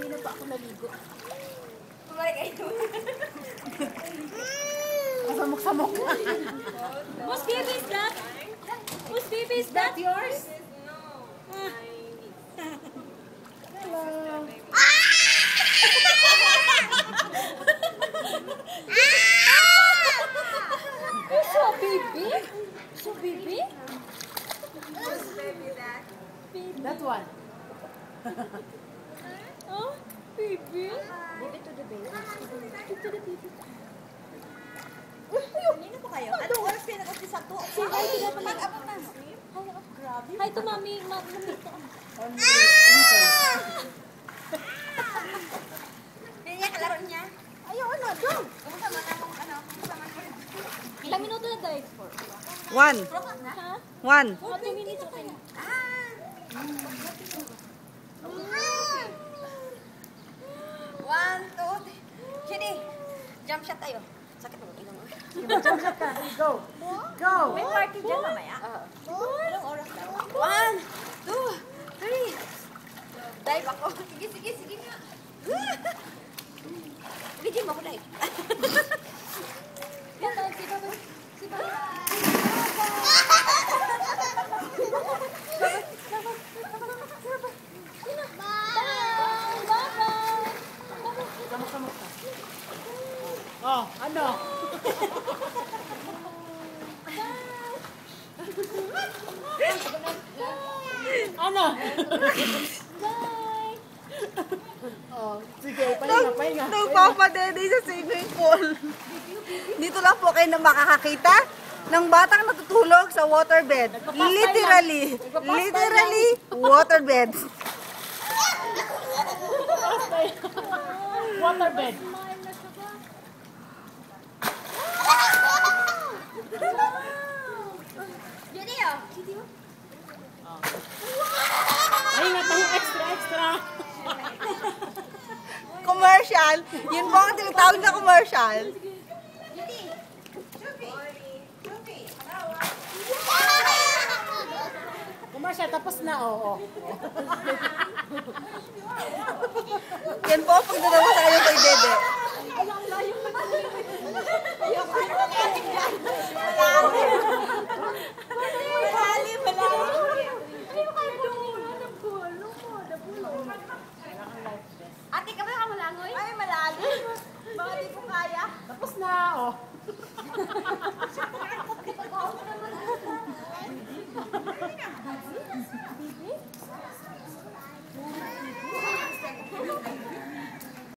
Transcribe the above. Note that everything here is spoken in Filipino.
Kanina pa ako naligo. Kumalik kayo. Masamok-samok. Whose baby is that? Whose baby is that? Yours? No. Hello. So baby? So baby? Whose baby that? That one. Oh, baby? Give it to the baby. Give to the baby. Kanino po kayo? Anong oras kayo nag-umpisa to? Say hi to the Mag-abot na. Grabe. Hi to mommy. Mommy. Yan niya, kalaro niya. Ayaw, ano, dog. Kumusta man akong, kumusta man mo. Ilang minuto na tayo? 1. Ha? 1. 2 minutes okay na. One, two, three. Jenny, jump shot tayo. Sakit mo, ilong mo. Jump shot ka. Go. Go. May party dyan mamaya. Anong oras daw? One, two, three. Dive ako. Sige, sige, sige nga. Bigyan mo ako dive. Si Baba. Samok-samok ka. Oh, ano? Ano? Oh, sige, pahinga. Nagpapadede sa swimming pool. Dito lang po kayo na makakakita ng batang natutulog sa waterbed. Literally. Literally, waterbed. Waterbed. Jenny, oh. Pahinga, extra. Commercial. Yun po ang tinatawag na commercial. Jenny. Chupi. Commercial, tapos na, oo. Yan po ang pagdalawa sa kanyang kay Dede. Ate, ka ba malangoy? Ay, malalim. Baka di ko kaya. Tapos na, oh.